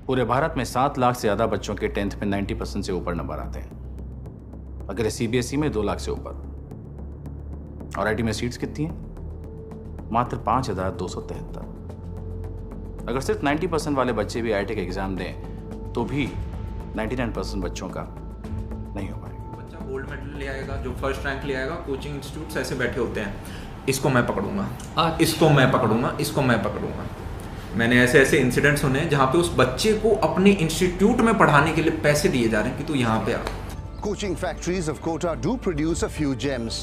पूरे भारत में 7 लाख से ज्यादा बच्चों के 10th में 90% से ऊपर नंबर आते हैं। अगर सीबीएसई में 2 लाख से ऊपर। और आईटी में सीट्स कितनी हैं? मात्र 5,273। अगर सिर्फ 90% वाले बच्चे भी आईटी का एग्जाम दें तो भी 99% बच्चों का नहीं हो पाएगा। बच्चा गोल्ड मेडल ले आएगा, जो फर्स्ट रैंक ले आएगा, कोचिंग इंस्टीट्यूट्स ऐसे बैठे होते हैं, इसको मैं पकड़ूंगा, इसको मैं पकड़ूंगा, इसको मैं पकड़ूंगा। मैंने ऐसे ऐसे इंसिडेंट सुने जहाँ पे उस बच्चे को अपने इंस्टीट्यूट में पढ़ाने के लिए पैसे दिए जा रहे हैं कि तू यहाँ पे आ। Coaching factories of Kota do produce a few gems,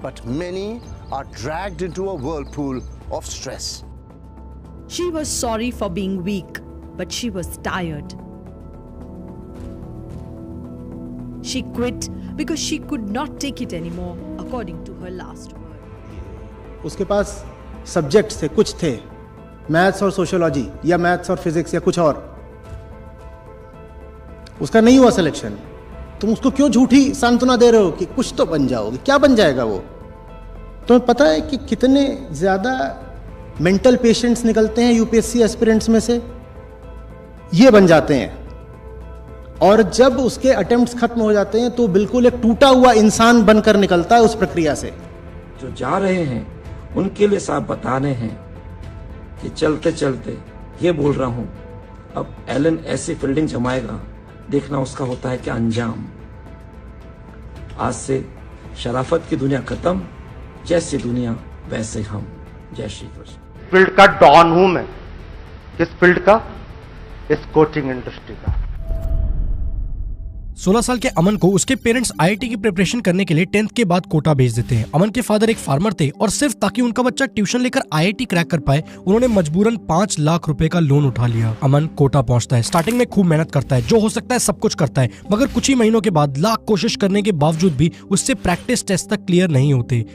but many are dragged into a whirlpool of stress. She was sorry for being weak, but she was tired. She quit because she could not take it anymore, according to her last word. उसके पास subjects थे, कुछ थे, maths और sociology या maths और physics या कुछ और, उसका नहीं हुआ सिलेक्शन। तुम उसको क्यों झूठी सांत्वना दे रहे हो कि कुछ तो बन जाओगे? क्या बन जाएगा वो? तुम्हें पता है कि कितने ज्यादा मेंटल पेशेंट्स निकलते हैं यूपीएससी एस्पिरेंट्स में से? ये बन जाते हैं, और जब उसके अटेम्प्ट्स खत्म हो जाते हैं तो बिल्कुल एक टूटा हुआ इंसान बनकर निकलता है उस प्रक्रिया से। जो जा रहे हैं उनके लिए साफ बताने हैं कि चलते चलते ये बोल रहा हूं, अब एलन ऐसी फील्डिंग जमाएगा, देखना उसका होता है क्या अंजाम। आज से शराफत की दुनिया खत्म, जैसी दुनिया वैसे हम। जय श्री कृष्ण। फील्ड का डॉन हूं मैं। किस फील्ड का? इस कोचिंग इंडस्ट्री का। 16 साल के अमन को उसके पेरेंट्स आईआईटी की प्रिपरेशन करने के लिए 10th के बाद कोटा भेज देते हैं। अमन के फादर एक फार्मर थे और सिर्फ ताकि उनका बच्चा ट्यूशन लेकर आईआईटी क्रैक कर पाए, उन्होंने मजबूरन 5 लाख रुपए का लोन उठा लिया। अमन कोटा पहुंचता है। स्टार्टिंग में खूब मेहनत करता है, जो हो सकता है सब कुछ करता है, मगर कुछ ही महीनों के बाद लाख कोशिश करने के बावजूद भी उससे प्रैक्टिस टेस्ट तक क्लियर नहीं होते।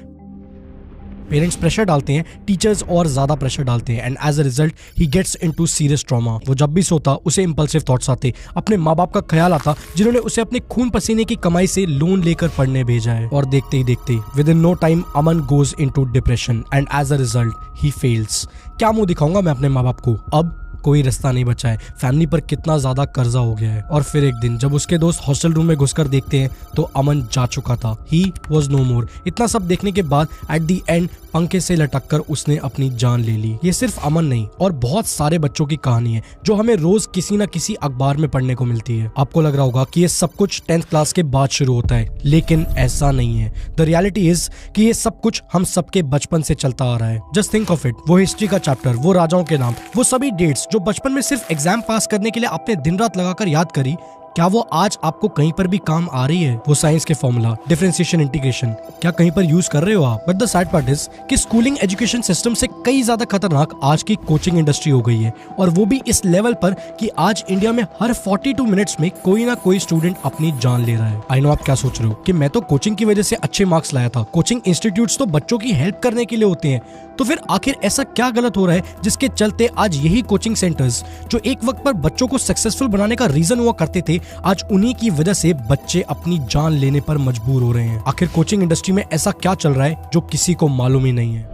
पेरेंट्स प्रेशर डालते हैं, टीचर्स और ज्यादा प्रेशर डालते हैं, and as a result he gets into serious trauma. वो जब भी सोता उसे इंपल्सिव थॉट्स आते, अपने माँ बाप का ख्याल आता जिन्होंने उसे अपने खून पसीने की कमाई से लोन लेकर पढ़ने भेजा है। और देखते ही देखते within no time a man goes into depression and as a result he fails. क्या मुंह दिखाऊंगा मैं अपने माँ बाप को? अब कोई रास्ता नहीं बचा है, फैमिली पर कितना ज्यादा कर्जा हो गया है। और फिर एक दिन जब उसके दोस्त हॉस्टल रूम में घुसकर देखते हैं तो अमन जा चुका था। ही वॉज नो मोर। इतना सब देखने के बाद एट दी एंड पंखे से लटक कर उसने अपनी जान ले ली। ये सिर्फ अमन नहीं और बहुत सारे बच्चों की कहानी है जो हमें रोज किसी न किसी अखबार में पढ़ने को मिलती है। आपको लग रहा होगा कि ये सब कुछ 10th क्लास के बाद शुरू होता है, लेकिन ऐसा नहीं है। द रियलिटी इज कि ये सब कुछ हम सबके बचपन से चलता आ रहा है। जस्ट थिंक ऑफ इट, वो हिस्ट्री का चैप्टर, वो राजाओं के नाम, वो सभी डेट्स जो बचपन में सिर्फ एग्जाम पास करने के लिए आपने दिन रात लगाकर याद करी, क्या वो आज आपको कहीं पर भी काम आ रही है? वो साइंस के फॉर्मूला, डिफरेंशिएशन, इंटीग्रेशन, क्या कहीं पर यूज कर रहे हो आप? But the sad part is कि स्कूलिंग एजुकेशन सिस्टम से कई ज्यादा खतरनाक आज की कोचिंग इंडस्ट्री हो गई है, और वो भी इस लेवल पर कि आज इंडिया में हर 42 मिनट्स में कोई ना कोई स्टूडेंट अपनी जान ले रहा है। आई नो आप क्या सोच रहे हो कि मैं तो कोचिंग की वजह से अच्छे मार्क्स लाया था। कोचिंग इंस्टीट्यूट्स तो बच्चों की हेल्प करने के लिए होते हैं, तो फिर आखिर ऐसा क्या गलत हो रहा है जिसके चलते आज यही कोचिंग सेंटर्स जो एक वक्त पर बच्चों को सक्सेसफुल बनाने का रीजन हुआ करते थे, आज उन्हीं की वजह से बच्चे अपनी जान लेने पर मजबूर हो रहे हैं? आखिर कोचिंग इंडस्ट्री में ऐसा क्या चल रहा है जो किसी को मालूम ही नहीं है?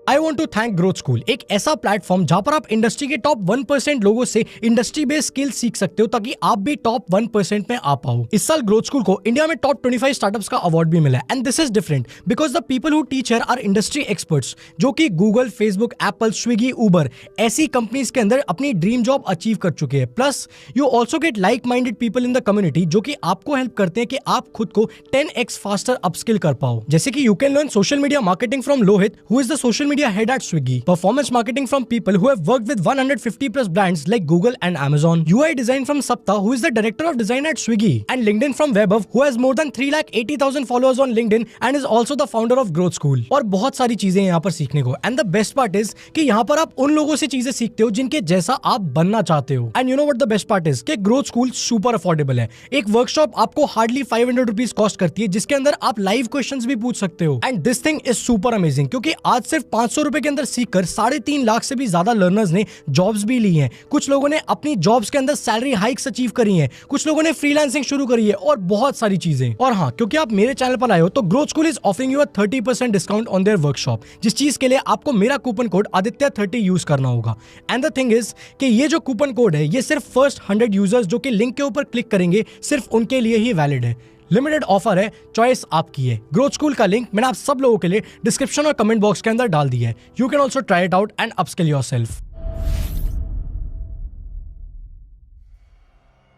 I want to thank Growth School, एक ऐसा प्लेटफॉर्म जहां पर आप इंडस्ट्री के टॉप 1% लोगों से इंडस्ट्री बेस्ड स्किल सीख सकते हो ताकि आप भी टॉप 1% में आ पाओ। इस साल ग्रोथ स्कूल को इंडिया में टॉप 25 स्टार्टअप्स का अवार्ड भी मिला है, and this is different because the people who teach here our industry experts, जो कि गूगल, फेसबुक, एप्पल, स्विगी, उबर ऐसी कंपनीज के अंदर अपनी ड्रीम जॉब अचीव कर चुके हैं। Plus you also get like minded people in the community जो कि आपको हेल्प करते हैं कि आप खुद को 10x फास्टर अपस्किल कर पाओ। जैसे कि you can learn social media marketing from Lohit, who is the social media head at Swiggy, performance marketing from people who have worked with 150 plus brands like Google and Amazon, UI design from Sapta, who is the director of design at Swiggy, and LinkedIn from Vaibhav, who has more than 3,80,000 followers on LinkedIn and is also the founder of Growth School। और बहुत सारी चीजें यहाँ पर सीखने को। And the best part is कि यहाँ पर आप उन लोगों से चीजें सीखते हो जिनके जैसा आप बनना चाहते हो। And you know what the best part is कि Growth School super affordable है। एक वर्कशॉप आपको हार्डली 500 रुपीज कॉस्ट करती है, जिसके अंदर आप लाइव क्वेश्चंस भी पूछ सकते हो। And this thing is super amazing क्योंकि आज सिर्फ 500 500 रुपए के अंदर सीखकर 3.5 लाख से भी ज्यादा लर्नर्स ने जॉब्स भी ली हैं। कुछ लोगों ने अपनी जॉब्स के अंदर सैलरी हाइक्स अचीव करी हैं, कुछ लोगों ने फ्रीलांसिंग शुरू करी है और बहुत सारी चीजें। और हाँ, क्योंकि आप मेरे चैनल पर आए हो तो growth school is offering you 30% discount on their workshop, जिस चीज के लिए आपको मेरा कूपन कोड आदित्य30 यूज करना होगा। एंड द थिंग इज कि ये जो कूपन कोड है ये सिर्फ फर्स्ट 100 यूजर्स जो कि लिंक के ऊपर क्लिक करेंगे सिर्फ उनके लिए ही वैलिड है। लिमिटेड ऑफर है, चॉइस आपकी है। ग्रोथ स्कूल का लिंक मैंने आप सब लोगों के लिए डिस्क्रिप्शन और कमेंट बॉक्स के अंदर डाल दिया है। You can also try it out and upskill yourself.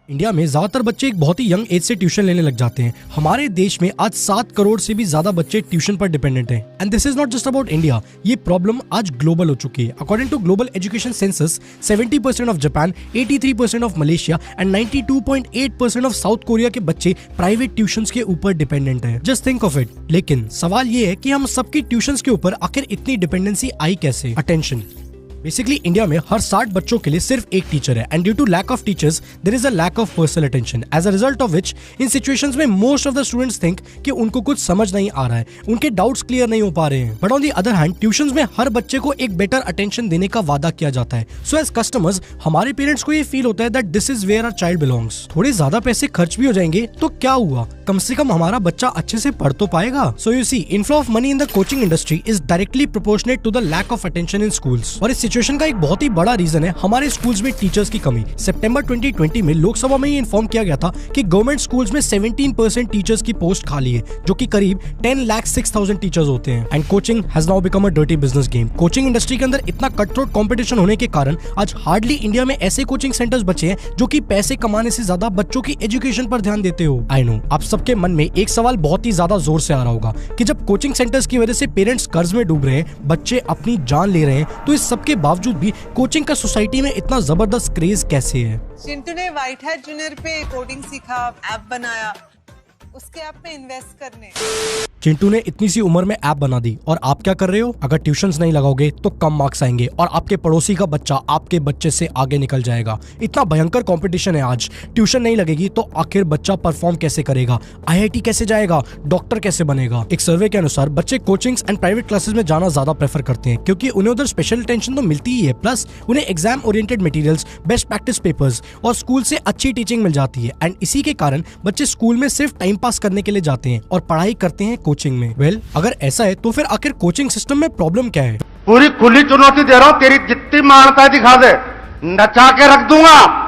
India में ज्यादातर बच्चे एक बहुत ही यंग एज से ट्यूशन लेने लग जाते हैं। हमारे देश में आज 7 करोड़ से भी ज्यादा बच्चे ट्यूशन पर डिपेंडेंट हैं। And this is not just about India, ये प्रॉब्लम आज ग्लोबल हो चुकी है। According to global education census, 70% of Japan, 83% of Malaysia and 92.8% of South Korea के बच्चे प्राइवेट ट्यूशंस के ऊपर डिपेंडेंट हैं। Just think of it. लेकिन सवाल ये है कि हम सबकी ट्यूशंस के ऊपर आखिर इतनी डिपेंडेंसी आई कैसे? अटेंशन। बेसिकली इंडिया में हर 60 बच्चों के लिए सिर्फ एक टीचर है, and due to lack of teachers there is a lack of personal attention. As a result of which in situations में most of the students think कि उनको कुछ समझ नहीं आ रहा है, उनके डाउट्स क्लियर नहीं हो पा रहे हैं। But on the other hand tuitions में हर बच्चे को एक बेटर अटेंशन देने का वादा किया जाता है। सो एज कस्टमर्स हमारे पेरेंट्स को ये फील होता है that this is where our child belongs. थोड़े ज्यादा पैसे खर्च भी हो जाएंगे तो क्या हुआ, कम से कम हमारा बच्चा अच्छे से पढ़ तो पाएगा। So you see, inflow of money in the coaching industry is directly proportionate to the lack of attention in schools. और इस सिचुएशन का एक बहुत ही बड़ा रीजन है हमारे स्कूल्स में टीचर्स की कमी। सितंबर 2020 में लोकसभा में ये इन्फॉर्म किया गया था कि गवर्नमेंट स्कूल्स में 17% टीचर्स की पोस्ट खाली है, जो कि करीब 10,06,000 टीचर्स होते हैं। And coaching has now become a dirty business game. Coaching industry के अंदर इतना कट थ्रोट कंपटीशन होने के कारण आज हार्डली इंडिया में ऐसे कोचिंग सेंटर्स बचे हैं जो कि पैसे कमाने से ज्यादा बच्चों की एजुकेशन पर ध्यान देते हो। आई नो आप सबके मन में एक सवाल बहुत ही ज्यादा जोर से आ रहा होगा कि जब कोचिंग सेंटर्स की वजह से पेरेंट्स कर्ज में डूब रहे हैं, बच्चे अपनी जान ले रहे हैं, तो इस सब के बावजूद भी कोचिंग का सोसाइटी में इतना जबरदस्त क्रेज कैसे है? चिंटू ने व्हाइट हैट जूनियर पे कोडिंग सीखा, ऐप बनाया, उसके ऐप में इन्वेस्ट करने। चिंटू ने इतनी सी उम्र में ऐप बना दी और आप क्या कर रहे हो? अगर ट्यूशंस नहीं लगाओगे तो कम मार्क्स आएंगे और आपके पड़ोसी का बच्चा आपके बच्चे से आगे निकल जाएगा। इतना भयंकर कंपटीशन है आज। ट्यूशन नहीं लगेगी तो आखिर बच्चा परफॉर्म कैसे करेगा? IIT कैसे जाएगा? डॉक्टर कैसे बनेगा? एक सर्वे के अनुसार बच्चे कोचिंग्स एंड प्राइवेट क्लासेस में जाना ज्यादा प्रेफर करते हैं क्योंकि उन्हें उधर स्पेशल अटेंशन तो मिलती ही है, प्लस उन्हें exam oriented materials, best practice papers और स्कूल से अच्छी टीचिंग मिल जाती है। एंड इसी के कारण बच्चे स्कूल में सिर्फ टाइम पास करने के लिए जाते हैं और पढ़ाई करते हैं कोचिंग में। वेल, अगर ऐसा है तो फिर आखिर कोचिंग सिस्टम में प्रॉब्लम क्या है? पूरी खुली चुनौती दे रहा हूं, तेरी जितनी मानता दिखा दे, नचा के रख दूंगा।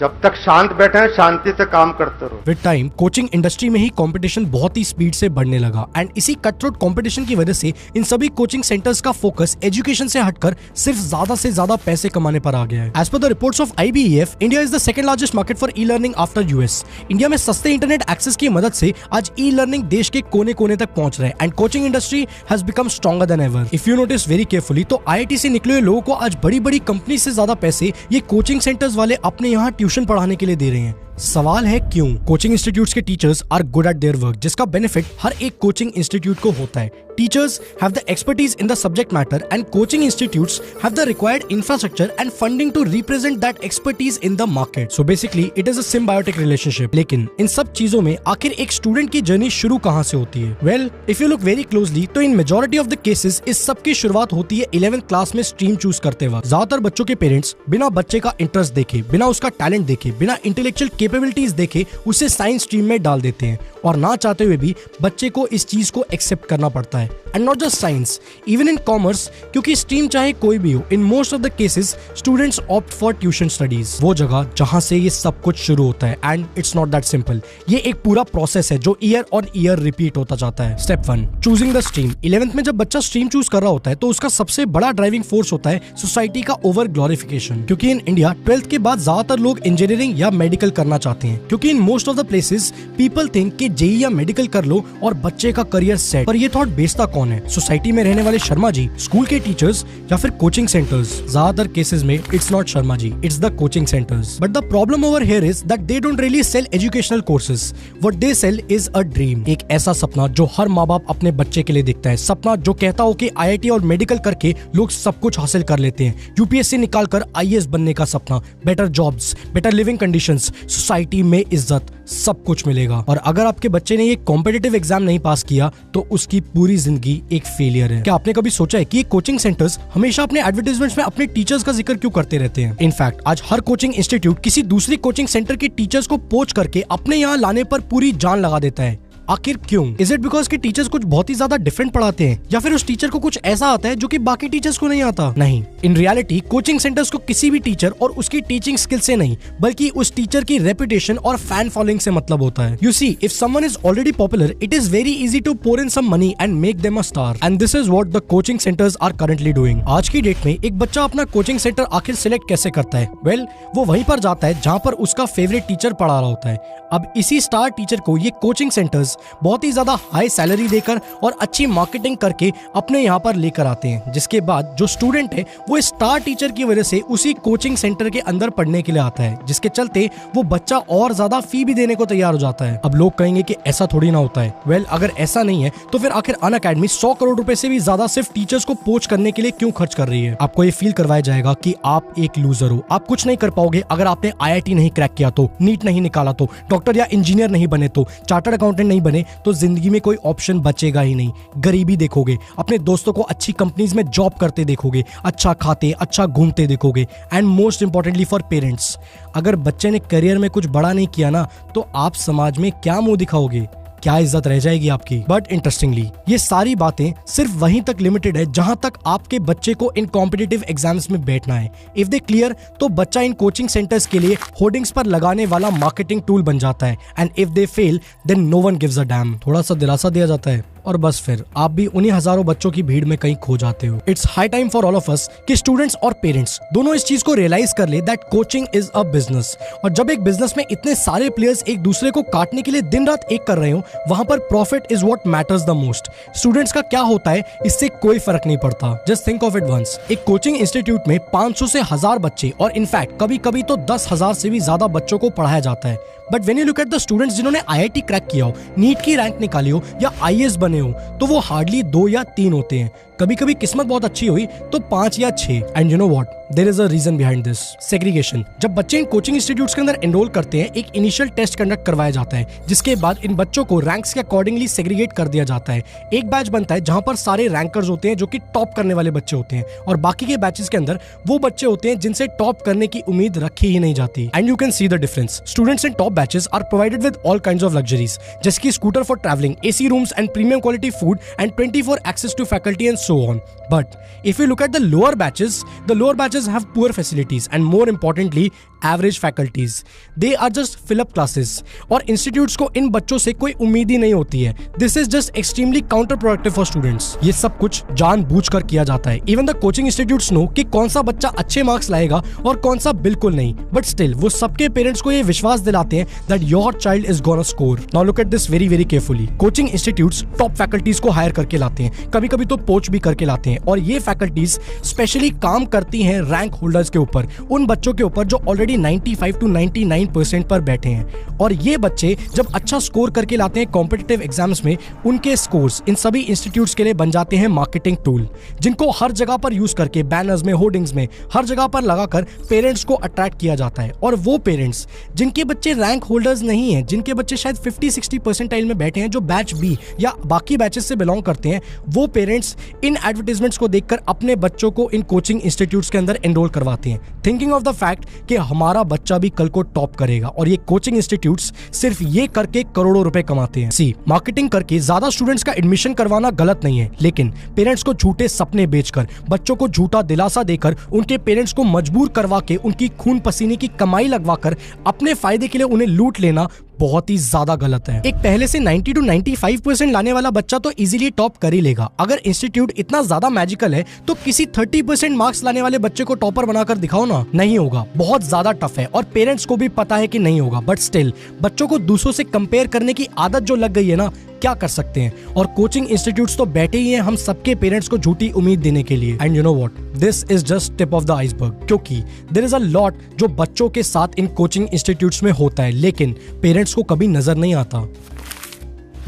जब तक शांत बैठे हैं शांति से काम करते रहो। विद टाइम कोचिंग इंडस्ट्री में ही कंपटीशन बहुत ही स्पीड से बढ़ने लगा एंड इसी कटथ्रोट कंपटीशन की वजह से इन सभी कोचिंग सेंटर्स का फोकस एजुकेशन से हटकर सिर्फ ज्यादा से ज्यादा पैसे कमाने पर आ गया है। As per the reports of IBEF, India is the second largest market for e-learning after US। India में सस्ते इंटरनेट एक्सेस की मदद से आज ई-लर्निंग देश के कोने कोने तक पहुंच रहे हैं and coaching industry has become stronger than ever. If you notice very carefully तो IIT से निकले हुए लोगों को आज बड़ी बड़ी कंपनी से ज्यादा पैसे ये कोचिंग सेंटर्स वाले अपने यहाँ ट्यूशन पढ़ाने के लिए दे रहे हैं। सवाल है क्यों? कोचिंग इंस्टीट्यूट्स के teachers are good at their work, जिसका बेनिफिट हर एक कोचिंग इंस्टीट्यूट को होता है। Teachers have the expertise in the subject matter and coaching institutes have the required infrastructure and funding to represent that expertise in the market. So basically it is a symbiotic relationship. लेकिन इन सब चीजों में आखिर एक student की journey शुरू कहां से होती है? Well, if you look very closely तो in majority of the cases इस सब की शुरुआत होती है 11th क्लास में स्ट्रीम चूज करते वक्त। ज्यादातर बच्चों के पेरेंट्स बिना बच्चे का इंटरेस्ट देखे, बिना उसका टैलेंट देखे, बिना इंटेलेक्चुअल कैपेबिलिटीज देखे उसे साइंस स्ट्रीम में डाल देते हैं और ना चाहते हुए भी बच्चे को इस चीज को एक्सेप्ट करना पड़ता है। And not just science, even in commerce, क्योंकि स्ट्रीम चाहे कोई भी हो, in most of the cases students opt for tuition studies, वो जगह जहां से ये सब कुछ शुरू होता है। And it's not that simple, ये एक पूरा प्रोसेस है जो ईयर ऑन ईयर रिपीट होता जाता है। Step 1, choosing the stream. 11th में जब बच्चा स्ट्रीम चूज कर रहा होता है तो उसका सबसे बड़ा ड्राइविंग फोर्स होता है सोसाइटी का ओवर ग्लोरिफिकेशन, क्योंकि इन इंडिया 12th के बाद ज्यादातर लोग इंजीनियरिंग या मेडिकल करना चाहते हैं, क्योंकि in most of the places people think कि जेई या मेडिकल कर लो और बच्चे का करियर सेट। पर ये थॉट बेचता कौन है? सोसाइटी में रहने वाले शर्मा जी, स्कूल के टीचर्स या फिर कोचिंग सेंटर्स? ज्यादातर केसेस में it's not Sharma ji, it's the coaching centres. But the problem over here is that they don't really sell educational courses, what they sell is a dream. एक ऐसा सपना जो हर माँ बाप अपने बच्चे के लिए देखता है, सपना जो कहता हो कि IIT और मेडिकल करके लोग सब कुछ हासिल कर लेते हैं, UPSC निकालकर IAS बनने का सपना, better jobs, better living conditions, society में इज्जत, सब कुछ मिलेगा। और अगर आपके बच्चे ने ये कॉम्पिटिटिव एग्जाम नहीं पास किया तो उसकी पूरी जिंदगी एक फेलियर है। क्या आपने कभी सोचा है कि ये कोचिंग सेंटर्स हमेशा अपने एडवर्टाइजमेंट्स में अपने टीचर्स का जिक्र क्यों करते रहते हैं? इनफैक्ट आज हर कोचिंग इंस्टीट्यूट किसी दूसरी कोचिंग सेंटर के टीचर्स को पोच करके अपने यहाँ लाने पर पूरी जान लगा देता है। आखिर क्यों? इज इट बिकॉज के टीचर्स कुछ बहुत ही ज्यादा डिफरेंट पढ़ाते हैं, या फिर उस टीचर को कुछ ऐसा आता है जो कि बाकी टीचर्स को नहीं आता? नहीं, इन रियलिटी कोचिंग सेंटर्स को किसी भी टीचर और उसकी टीचिंग स्किल से नहीं, बल्कि उस टीचर की रेपुटेशन और फैन फॉलोइंग से मतलब होता है। You see, if someone is already popular, it is very easy to pour in some money and make them a star, and this is what the coaching centres are currently doing. आज की date में एक बच्चा अपना coaching centre आखिर select कैसे करता है? वेल, वो वहीं पर जाता है जहां पर उसका फेवरेट टीचर पढ़ा रहा होता है। अब इसी स्टार टीचर को ये कोचिंग सेंटर्स बहुत ही ज्यादा हाई सैलरी देकर और अच्छी मार्केटिंग करके अपने यहाँ पर लेकर आते हैं, जिसके बाद जो स्टूडेंट है वो स्टार टीचर की वजह से उसी कोचिंग सेंटर के अंदर पढ़ने के लिए आता है, जिसके चलते वो बच्चा और ज्यादा फी भी देने को तैयार हो जाता है। अब लोग कहेंगे कि ऐसा थोड़ी ना होता है। वेल, अगर ऐसा नहीं है तो फिर आखिर अनअकैडमी 100 करोड़ रुपए से भी ज्यादा सिर्फ टीचर्स को पोच करने के लिए क्यों खर्च कर रही है? आपको ये फील करवाया जाएगा कि आप एक लूजर हो, आप कुछ नहीं कर पाओगे अगर आपने IIT नहीं क्रैक किया तो, नीट नहीं निकाला तो, डॉक्टर या इंजीनियर नहीं बने तो, चार्टर्ड अकाउंटेंट नहीं बने तो जिंदगी में कोई ऑप्शन बचेगा ही नहीं। गरीबी देखोगे, अपने दोस्तों को अच्छी कंपनीज में जॉब करते देखोगे, अच्छा खाते, अच्छा घूमते देखोगे, and most importantly for parents, अगर बच्चे ने करियर में कुछ बड़ा नहीं किया ना तो आप समाज में क्या मुंह दिखाओगे? क्या इज्जत रह जाएगी आपकी? बट इंटरेस्टिंगली ये सारी बातें सिर्फ वहीं तक लिमिटेड है जहां तक आपके बच्चे को इन कॉम्पिटिटिव एग्जाम्स में बैठना है। इफ दे क्लियर तो बच्चा इन कोचिंग सेंटर्स के लिए होर्डिंग्स पर लगाने वाला मार्केटिंग टूल बन जाता है, and if they fail then no one gives a damn. थोड़ा सा दिलासा दिया जाता है और बस फिर आप भी उन्हीं हजारों बच्चों की भीड़ में कहीं खो जाते हो। It's high time for all of us कि स्टूडेंट्स और पेरेंट्स दोनों इस चीज को रियलाइज कर ले that coaching is a business, और जब एक बिजनेस में इतने सारे प्लेयर्स एक दूसरे को काटने के लिए दिन रात एक कर रहे हो, वहां पर profit is what matters the most. Students का क्या होता है इससे कोई फर्क नहीं पड़ता। Just think of it once, एक कोचिंग इंस्टीट्यूट में 500 से 1000 बच्चे और इनफैक्ट कभी कभी तो 10,000 से भी ज्यादा बच्चों को पढ़ाया जाता है। But when you look at the students जिन्होंने IIT क्रैक किया हो, नीट की रैंक निकाली हो या IAS बने हो, तो वो हार्डली 2 या 3 होते हैं। कभी कभी किस्मत बहुत अच्छी हुई तो 5 या 6। And you know what, there is a reason behind this, segregation. जब बच्चे इन कोचिंग इंस्टीट्यूट्स के अंदर एनरोल करते हैं, एक इनिशियल टेस्ट कंडक्ट करवाया जाता है, जिसके बाद इन बच्चों को रैंक्स के अकॉर्डिंगली सेग्रीगेट कर दिया जाता है। एक बैच बनता है जहां पर सारे रैंकर्स होते हैं जो कि टॉप करने वाले बच्चे होते हैं, और बाकी के बैचेस के अंदर वो बच्चे होते हैं जिनसे टॉप करने की उम्मीद रखी ही नहीं जाती। And you can see the difference. Students in top batches are provided with all kinds of luxuries, जैसे कि scooter for travelling, AC rooms and premium quality food and 24 access to faculty and so on. But if you look at the lower batches have poor facilities and more importantly average faculties. They are just fill up classes और institutes को इन बच्चों से कोई उम्मीद ही नहीं होती है। This is just extremely counterproductive for students. ये सब कुछ जानबूझकर किया जाता है। Even the coaching institutes know कि कौन सा बच्चा अच्छे मार्क्स लाएगा और कौन सा बिल्कुल नहीं, but still वो सबके पेरेंट्स को ये विश्वास दिलाते हैं that your child is gonna score. Now look at this very very carefully. Coaching institutes top faculties को हायर करके लाते हैं, कभी कभी तो पोच भी करके लाते हैं, और ये फैकल्टीज स्पेशली काम करती हैं रैंक होल्डर्स के ऊपर, उन बच्चों के ऊपर जो ऑलरेडी 95 to 99% पर बैठे हैं। और ये बच्चे जब अच्छा स्कोर करके लाते हैं कॉम्पिटिटिव एग्जाम्स में, उनके स्कोर्स इन सभी इंस्टीट्यूट्स के लिए बन जाते हैं मार्केटिंग टूल, जिनको हर जगह पर यूज करके बैनर्स में, होर्डिंग्स में, हर जगह पर लगाकर पेरेंट्स को अट्रैक्ट किया जाता है। और वो पेरेंट्स जिनके बच्चे रैंक होल्डर्स नहीं हैं, जिनके बच्चे शायद 50-60 परसेंटाइल में बैठे हैं, जो बैच B या बाकी बैचेस से बिलोंग करते हैं, वो पेरेंट्स इन एडवर्टाइजमेंट्स को देखकर अपने बच्चों को इन कोचिंग इंस्टीट्यूट्स के अंदर एनरोल करवाते हैं, थिंकिंग ऑफ द फैक्ट कि हमारा बच्चा भी कल को टॉप करेगा। और ये कोचिंग इंस्टीट्यूट्स सिर्फ ये करके करोड़ों रुपए कमाते हैं। सी, मार्केटिंग करके ज्यादा स्टूडेंट्स का एडमिशन करवाना गलत नहीं है, लेकिन पेरेंट्स को झूठे सपने बेचकर, बच्चों को झूठा दिलासा देकर, उनके पेरेंट्स को मजबूर करवा के, उनकी खून पसीने की कमाई लगवाकर अपने फायदे के लिए उन्हें लूट लेना बहुत ही ज्यादा गलत है। एक पहले से 90 to 95% लाने वाला बच्चा तो इजीली टॉप कर ही लेगा। अगर इंस्टीट्यूट इतना ज्यादा मैजिकल है तो किसी 30% मार्क्स लाने वाले बच्चे को टॉपर बनाकर दिखाओ ना। नहीं होगा, बहुत ज्यादा टफ है और पेरेंट्स को भी पता है कि नहीं होगा, बट स्टिल बच्चों को दूसरों से कंपेयर करने की आदत जो लग गई है ना, क्या कर सकते हैं। और कोचिंग इंस्टीट्यूट्स तो बैठे ही हैं हम सबके पेरेंट्स को झूठी उम्मीद देने के लिए। And you know what, this is just tip of the iceberg, क्योंकि देयर इज अ लॉट जो बच्चों के साथ इन कोचिंग इंस्टीट्यूट्स में होता है, लेकिन पेरेंट्स को कभी नजर नहीं आता।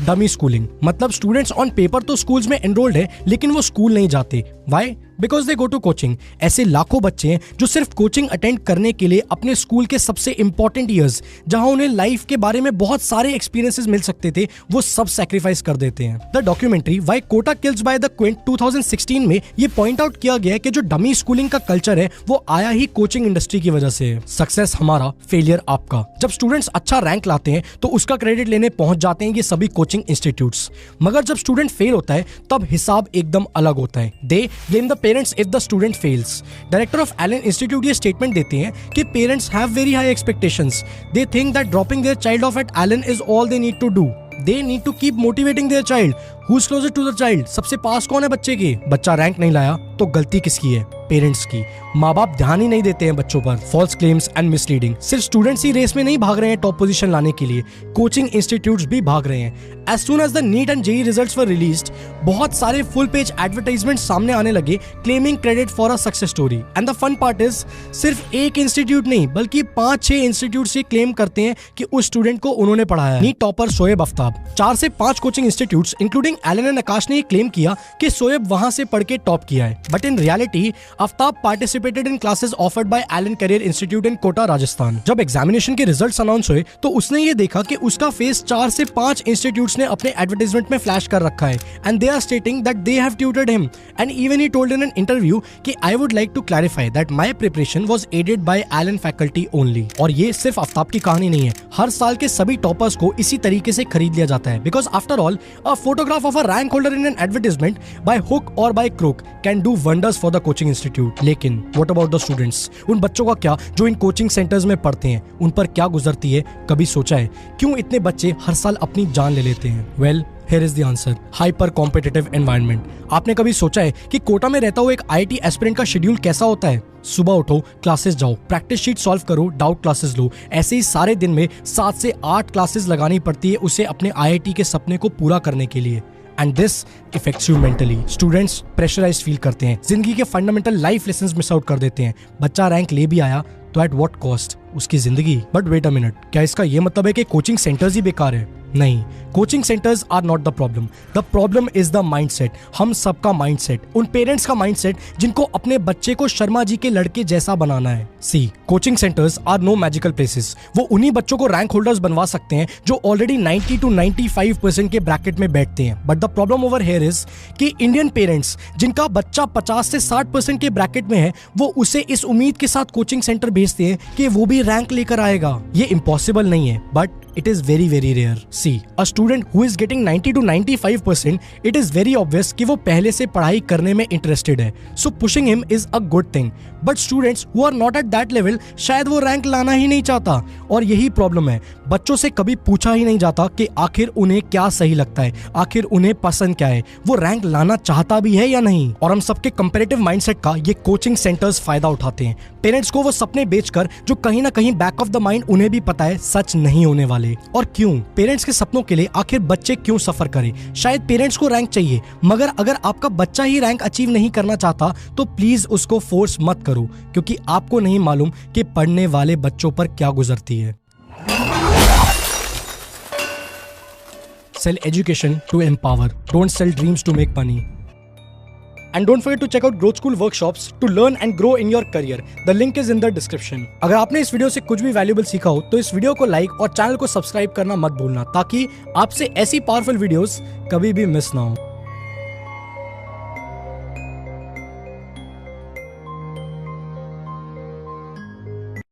डमी स्कूलिंग, मतलब स्टूडेंट्स ऑन पेपर तो स्कूल्स में एनरोल्ड है, लेकिन वो स्कूल नहीं जाते। Why? Because they go to coaching. ऐसे लाखों बच्चे हैं जो सिर्फ कोचिंग अटेंड करने के लिए अपने स्कूल के सबसे इंपॉर्टेंट ईयर्स, जहां उन्हें लाइफ के बारे में बहुत सारे एक्सपीरियंसेस मिल सकते थे, वो सब सैक्रिफाइस कर देते हैं। The documentary why Kota kills by the Quint 2016 में ये पॉइंट आउट किया गया कि जो डमी स्कूलिंग का कल्चर है वो आया ही कोचिंग इंडस्ट्री की वजह से। सक्सेस हमारा, फेलियर आपका। जब स्टूडेंट्स अच्छा रैंक लाते हैं तो उसका क्रेडिट लेने पहुंच जाते हैं ये सभी कोचिंग इंस्टीट्यूट्स, मगर जब स्टूडेंट फेल होता है तब हिसाब एकदम अलग होता है। They blame the parents if the student fails. Director of Allen institute ये स्टेटमेंट देते हैं कि parents have very high expectations. They think that dropping their child off at Allen is all they need to do. They need to keep motivating their child. Who's closer to the child? सबसे पास कौन है बच्चे के? बच्चा rank नहीं लाया तो गलती किसकी है? पेरेंट्स की। माँ बाप ध्यान ही नहीं देते हैं बच्चों पर। False claims and misleading. सिर्फ स्टूडेंट्स ही रेस में नहीं भाग रहे हैं टॉप पोजीशन लाने के लिए, कोचिंग इंस्टीट्यूट्स भी भाग रहे हैं। As soon as the NEET and JEE results were released, बहुत सारे फुल पेज एडवर्टाइजमेंट सामने आने लगे claiming credit for a success story. And the fun part is सिर्फ एक इंस्टीट्यूट नहीं बल्कि 5-6 इंस्टीट्यूट ये क्लेम करते हैं कि उस स्टूडेंट को उन्होंने पढ़ाया है। NEET topper Shoaib Aftab. 4 से 5 coaching institutes including Allen and Aakash ने क्लेम किया कि शोएब वहां से पढ़ के टॉप किया है, but in reality Aaftab participated in classes offered by Allen career institute in Kota, Rajasthan. जब एग्जामिनेशन के रिजल्ट्स अनाउंस हुए तो उसने ये देखा कि उसका फेस 4 से 5 इंस्टीट्यूट्स ने अपने एडवर्टाइजमेंट में फ्लैश कर रखा है, and they are stating that they have tutored him, and even he told in an interview कि I would like to clarify that my preparation was aided by Allen faculty only. और ये सिर्फ आफ्ताब की कहानी नहीं है, हर साल के सभी टॉपर्स को इसी तरीके से खरीद लिया जाता है, because after all a photograph of a rank holder in an advertisement by hook or by crook can do wonders for the coaching institute. लेकिन व्हाट अबाउट द स्टूडेंट्स? उन बच्चों का क्या जो इन कोचिंग सेंटर्स में पढ़ते हैं? उन पर क्या गुजरती है? कभी सोचा है क्यों इतने बच्चे हर साल अपनी जान ले लेते हैं? Well, here is the answer. Hyper competitive environment. आपने कभी सोचा है कि कोटा में रहता हुआ एक आईआईटी एस्पिरेंट का शेड्यूल कैसा होता है? सुबह उठो, क्लासेस जाओ, प्रैक्टिस शीट सॉल्व करो, डाउट क्लासेस लो, ऐसे ही सारे दिन में 7 से 8 क्लासेस लगानी पड़ती है उसे अपने आईआईटी के सपने को पूरा करने के लिए। And this effects you mentally. Students pressurised feel करते हैं, जिंदगी के fundamental life lessons miss out कर देते हैं। बच्चा रैंक ले भी आया तो एट व्हाट कॉस्ट? उसकी जिंदगी। बट वेट अ मिनट, क्या इसका ये मतलब है कि कोचिंग सेंटर्स ही बेकार है? नहीं, coaching centres are not the problem. The problem is the mindset, हम सबका माइंडसेट, उन पेरेंट्स का माइंडसेट जिनको अपने बच्चे को शर्मा जी के लड़के जैसा बनाना है। See, coaching centres are no magical places. वो उन्हीं बच्चों को रैंक होल्डर्स बनवा सकते हैं जो ऑलरेडी 90 to 95% के ब्रैकेट में बैठते हैं। But the problem over here is कि इंडियन पेरेंट्स जिनका बच्चा 50 से 60% के ब्रैकेट में है, वो उसे इस उम्मीद के साथ कोचिंग सेंटर भेजते हैं कि वो भी रैंक लेकर आएगा। ये इम्पॉसिबल नहीं है, but it is very very rare. See, a student who is getting 90 to 95%, it is very obvious कि वो पहले से पढ़ाई करने में interested है, so pushing him is a good thing. But students who are not at that level, शायद वो रैंक लाना ही नहीं चाहता, और यही प्रॉब्लम है। बच्चों से कभी पूछा ही नहीं जाता कि आखिर उन्हें क्या सही लगता है, आखिर उन्हें पसंद क्या है, वो रैंक लाना चाहता भी है या नहीं। और हम सबके कंपैरेटिव माइंडसेट का ये कोचिंग सेंटर्स फायदा उठाते हैं। पेरेंट्स को वो सपने बेचकर जो कहीं ना कहीं बैक ऑफ द माइंड उन्हें भी पता है सच नहीं होने वाले। और क्यों? पेरेंट्स के सपनों के लिए आखिर बच्चे क्यों सफर करें? शायद पेरेंट्स को रैंक चाहिए, मगर अगर आपका बच्चा ही रैंक अचीव नहीं करना चाहता तो प्लीज उसको फोर्स मत करो, क्योंकि आपको नहीं मालूम कि पढ़ने वाले बच्चों पर क्या गुजरती है। Sell education to empower. Don't sell dreams to make money. And don't forget to check out Growth School workshops to learn and grow in your career. The link is in the description. अगर आपने इस video से कुछ भी valuable सीखा हो तो इस वीडियो को लाइक और चैनल को सब्सक्राइब करना मत भूलना, ताकि आपसे ऐसी पावरफुल वीडियोस कभी भी मिस ना हो।